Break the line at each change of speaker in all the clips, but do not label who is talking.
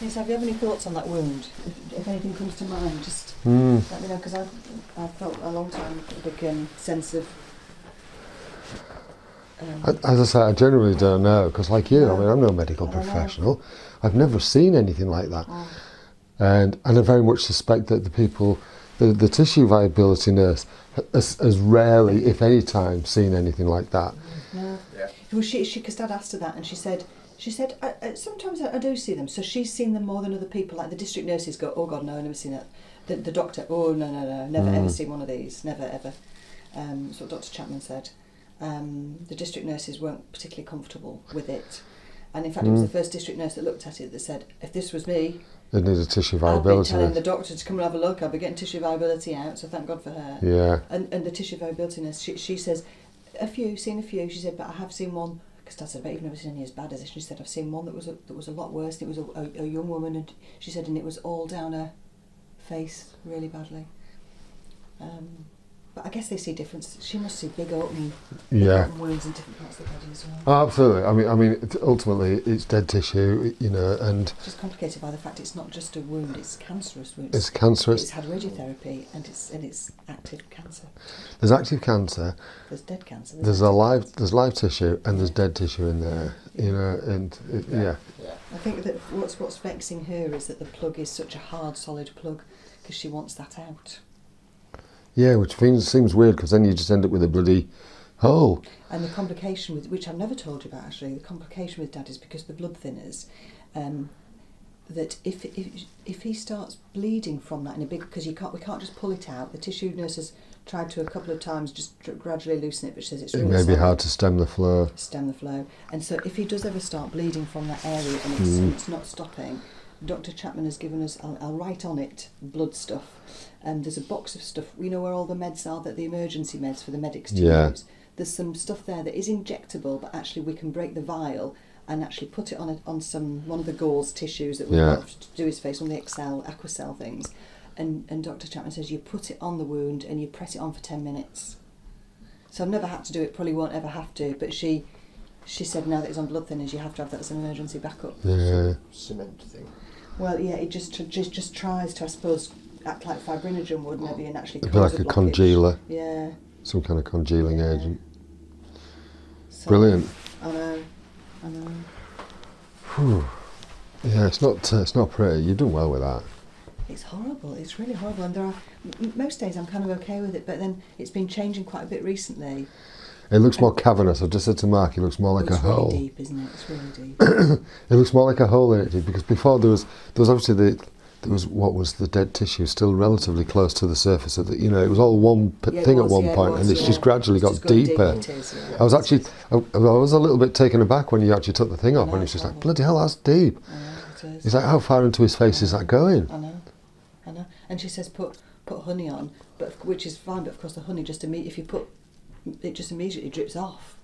Yes, have you any thoughts on that wound? If anything comes to mind, just let me know, because I've felt a long time a big sense of...
As I say, I generally don't know, because like you,
No.
I mean, I'm no medical professional. I've never seen anything like that. And I very much suspect that the people, the tissue viability nurse has rarely, if any time, seen anything like that.
No. Yeah. Well, because Dad asked her that, and she said, sometimes I do see them. So she's seen them more than other people. Like the district nurses go, oh God, no, I've never seen that. The doctor, oh no, never ever seen one of these, never ever. That's what Dr. Chapman said. The district nurses weren't particularly comfortable with it. And in fact, it was the first district nurse that looked at it that said, if this was me,
it needs a tissue
I'd
viability.
be telling the doctor to come and have a look. I'd be getting tissue viability out, so thank God for her.
Yeah.
And the tissue viability nurse, she says, seen a few. She said, but I have seen one, because Dad said, I bet you've never seen any as bad as this. She said, I've seen one that was a lot worse. It was a young woman, and she said, and it was all down her face really badly. But I guess they see difference. She must see big open wounds in different parts of the body as well.
Oh, absolutely. I mean, ultimately, it's dead tissue, and
it's just complicated by the fact it's not just a wound; it's cancerous wounds.
It's cancerous.
It's had radiotherapy, and it's active cancer.
There's active cancer.
There's dead cancer.
There's live tissue, and there's dead tissue in there. Yeah.
I think that what's vexing her is that the plug is such a hard, solid plug, because she wants that out.
Yeah, which seems weird, because then you just end up with a bloody hole.
And the complication with, which I've never told you about actually, the complication with Dad is because the blood thinners, that if he starts bleeding from that in a big, because we can't just pull it out. The tissue nurse has tried to a couple of times just gradually loosen it, but she says it's really
it may be
solid.
hard to stem the flow.
And so if he does ever start bleeding from that area and it's not stopping, Dr. Chapman has given us, I'll write on it, blood stuff. There's a box of stuff, where all the meds are, that the emergency meds for the medics to use. There's some stuff there that is injectable, but actually we can break the vial and actually put it on one of the gauze tissues that we've got to do his face, on the Aquacell things. And Dr. Chapman says you put it on the wound and you press it on for 10 minutes. So I've never had to do it, probably won't ever have to, but she said now that it's on blood thinners, you have to have that as an emergency backup.
Yeah.
Cement thing.
Well, yeah, it just tries to, I suppose, act like fibrinogen would maybe, and actually
It'd
cause
be like a
blockage.
congealer.
Yeah.
Some kind of congealing agent.
So,
Brilliant.
I know.
Whew. Yeah, it's not pretty. You've done well with that.
It's horrible. It's really horrible. And there are most days I'm kind of okay with it, but then it's been changing quite a bit recently.
It looks more cavernous. I've just said to Mark, it looks more like a hole.
It's really deep, isn't it? It's really deep.
It looks more like a hole in it, because before there was obviously what was the dead tissue still relatively close to the surface of the, it was all one thing at one point, and it's just gradually got deeper. I was actually, I was a little bit taken aback when you actually took the thing off, and it's just like, bloody hell, that's deep. It's like, how far into his face is that going?
I know. And she says put honey on, which is fine, but of course the honey if you put it, just immediately drips off.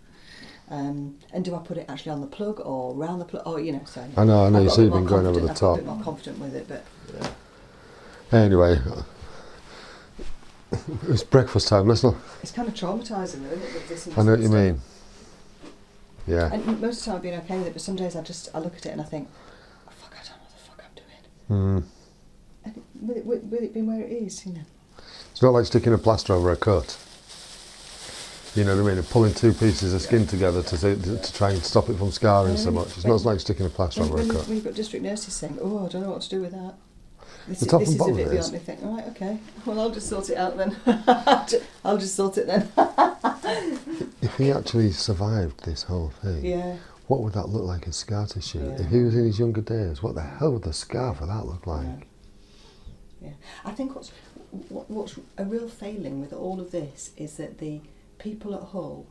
And do I put it actually on the plug or round the plug? Oh, so
I know. You see, you've been going over the top.
I'm a bit more confident with it, but
anyway, it's breakfast time. Let's not.
It's kind of traumatising, though, isn't it?
I know what you mean. Yeah.
And most of the time I've been okay with it, but some days I look at it and I think, oh, fuck, I don't know what the fuck I'm doing. And with it being where it is,
It's not like sticking a plaster over a cut. You know what I mean? And pulling two pieces of skin together to try and stop it from scarring so much. It's not like sticking a plaster over a cut.
When you've got district nurses saying, oh, I don't know what to do with that. This
top and
is a
bottom
bit
of
beyond me. Think, all right, okay. Well, I'll just sort it out then. I'll just sort it then.
If he actually survived this whole thing, what would that look like in scar tissue?
Yeah.
If he was in his younger days, what the hell would the scar for that look like?
Yeah. I think what's a real failing with all of this is that the people at Hull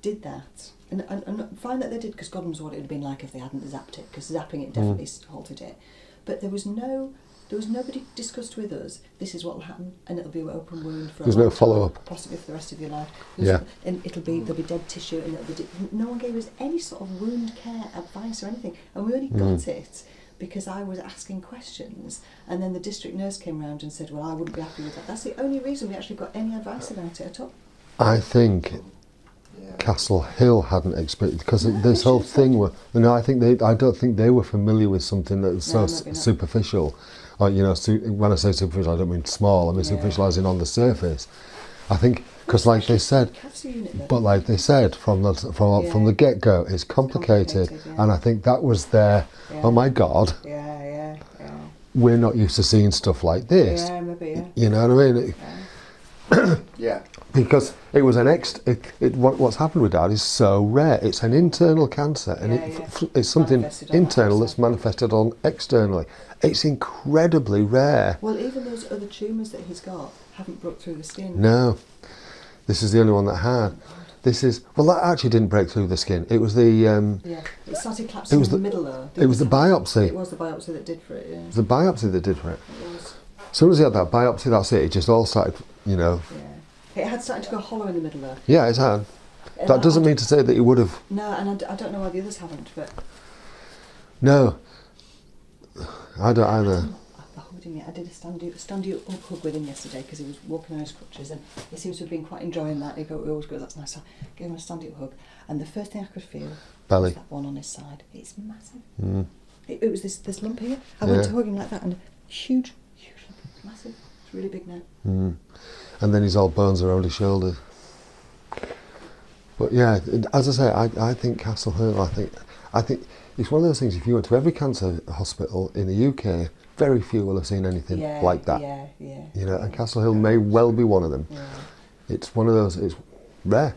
did that, and fine that they did, because God knows what it would have been like if they hadn't zapped it, because zapping it definitely halted it. But there was nobody discussed with us, this is what will happen, and it'll be an open wound for
There's no follow-up,
possibly for the rest of your life. And there'll be dead tissue, and no one gave us any sort of wound care advice or anything, and we only got it because I was asking questions, and then the district nurse came round and said, well, I wouldn't be happy with that. That's the only reason we actually got any advice about it at all.
I think Castle Hill hadn't experienced, because this whole
should
thing were. I don't think they were familiar with something that was so
maybe not.
superficial. Or, when I say superficial, I don't mean small. I mean superficial as in on the surface. I think because, like they said, but like they said from the get go, it's complicated, and I think that was their. Oh my God.
Yeah.
We're not used to seeing stuff like this.
Yeah, maybe.
You know what I mean?
Yeah.
Because it was what's happened with Dad is so rare. It's an internal cancer, and it's something internal that's manifested on externally. It's incredibly rare.
Well, even those other tumours that he's got haven't broke through the skin.
No, this is the only one that had. That actually didn't break through the skin. It was the
it started collapsing in the middle though.
It was the biopsy.
It was the biopsy that did for it. Yeah.
It was the biopsy that did for it.
It was.
As soon as he had that biopsy, that's it. It just all started,
Yeah. It had started to go hollow in the middle though.
Yeah, it had. That doesn't mean to say that he would have.
No, and I don't know why the others haven't, but.
No. I don't either.
I hugged him. I did a stand you up hug with him yesterday because he was walking on his crutches, and he seems to have been quite enjoying that. He always goes, "That's nice." So I gave him a stand up hug, and the first thing I could feel
Belly.
was that one on his side. It's massive.
Mm.
It was this lump here. I went to hug him like that, and huge lump, massive. It's really big now.
Mm. And then his old bones around his shoulders. But yeah, as I say, I think Castle Hill. I think it's one of those things. If you went to every cancer hospital in the UK, very few will have seen anything like that.
Yeah.
And Castle Hill may well be one of them.
Yeah.
It's one of those. It's rare.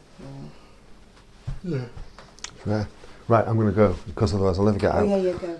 Yeah.
It's rare. Right, I'm going to go because otherwise I'll never get out.
Oh yeah, go.